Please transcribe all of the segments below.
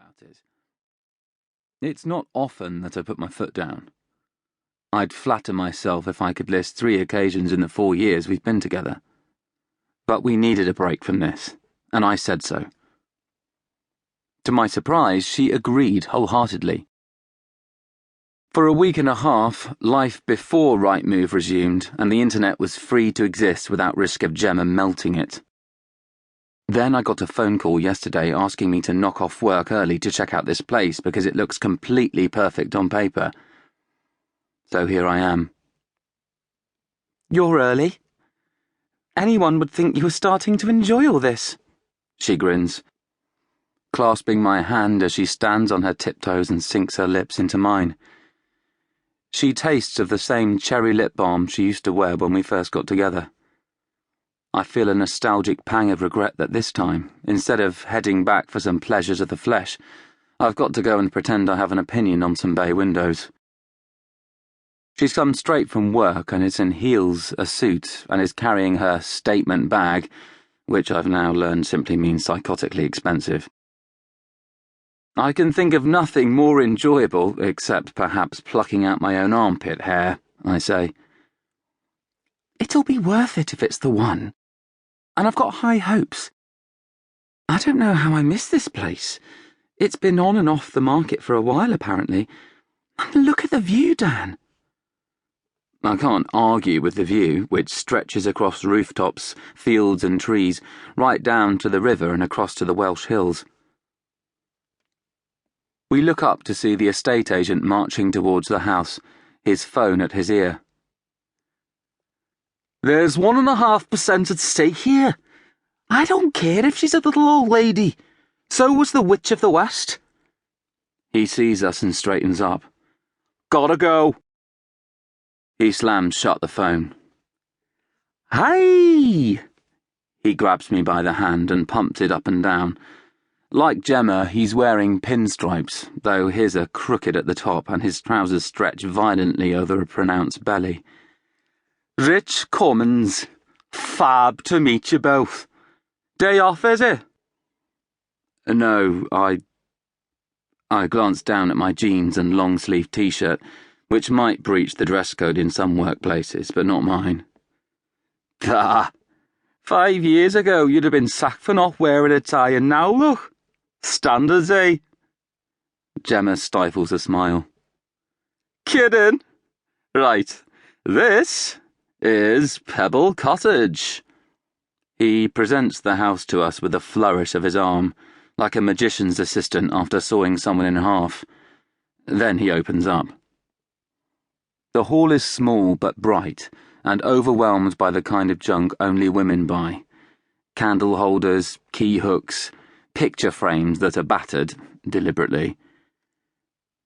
about it. It's not often that I put my foot down. I'd flatter myself if I could list 3 occasions in the 4 years we've been together. But we needed a break from this, and I said so. To my surprise, she agreed wholeheartedly. For a week and a half, life before Rightmove resumed, and the internet was free to exist without risk of Gemma melting it. Then I got a phone call yesterday asking me to knock off work early to check out this place because it looks completely perfect on paper. So here I am. You're early. Anyone would think you were starting to enjoy all this, she grins, clasping my hand as she stands on her tiptoes and sinks her lips into mine. She tastes of the same cherry lip balm she used to wear when we first got together. I feel a nostalgic pang of regret that this time, instead of heading back for some pleasures of the flesh, I've got to go and pretend I have an opinion on some bay windows. She's come straight from work and is in heels, a suit, and is carrying her statement bag, which I've now learned simply means psychotically expensive. I can think of nothing more enjoyable, except perhaps plucking out my own armpit hair, I say. It'll be worth it if it's the one. And I've got high hopes. I don't know how I missed this place. It's been on and off the market for a while, apparently. And look at the view, Dan. I can't argue with the view, which stretches across rooftops, fields and trees, right down to the river and across to the Welsh hills. We look up to see the estate agent marching towards the house, his phone at his ear. There's 1.5% at stake here. I don't care if she's a little old lady. So was the Witch of the West. He sees us and straightens up. Gotta go. He slams shut the phone. Hi! He grabs me by the hand and pumps it up and down. Like Gemma, he's wearing pinstripes, though his are crooked at the top and his trousers stretch violently over a pronounced belly. Rich Cummins. Fab to meet you both. Day off, is it? No, I glanced down at my jeans and long-sleeve t-shirt, which might breach the dress code in some workplaces, but not mine. Bah! 5 years ago you'd have been sacked for not wearing a tie, and now look. Standards, eh? Gemma stifles a smile. Kidding? Right, this is Pebble Cottage. He presents the house to us with a flourish of his arm, like a magician's assistant after sawing someone in half. Then he opens up. The hall is small but bright, and overwhelmed by the kind of junk only women buy. Candle holders, key hooks, picture frames that are battered, deliberately.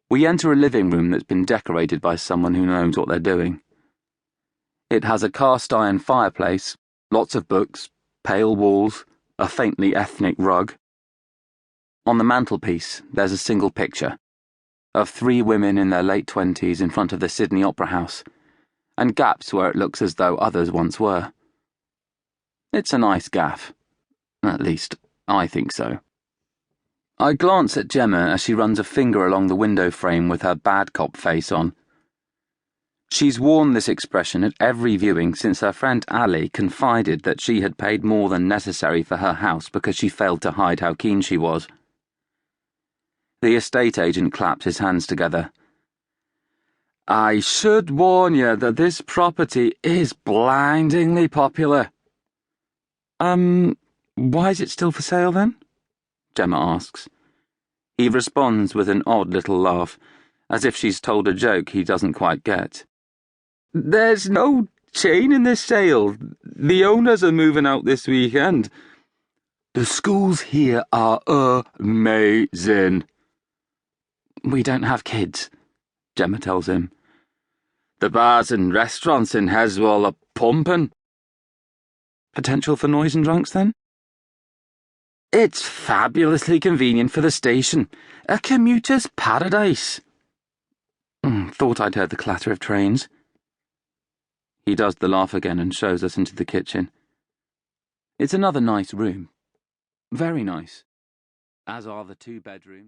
We enter a living room that's been decorated by someone who knows what they're doing. It has a cast-iron fireplace, lots of books, pale walls, a faintly ethnic rug. On the mantelpiece, there's a single picture of 3 women in their late 20s in front of the Sydney Opera House, and gaps where it looks as though others once were. It's a nice gaff. At least, I think so. I glance at Gemma as she runs a finger along the window frame with her bad cop face on. She's worn this expression at every viewing since her friend Ali confided that she had paid more than necessary for her house because she failed to hide how keen she was. The estate agent clapped his hands together. I should warn you that this property is blindingly popular. Why is it still for sale then? Gemma asks. He responds with an odd little laugh, as if she's told a joke he doesn't quite get. There's no chain in this sale. The owners are moving out this weekend. The schools here are amazing. We don't have kids, Gemma tells him. The bars and restaurants in Heswall are pumping. Potential for noise and drunks, then? It's fabulously convenient for the station. A commuter's paradise. Thought I'd heard the clatter of trains. He does the laugh again and shows us into the kitchen. It's another nice room. Very nice. As are the 2 bedrooms.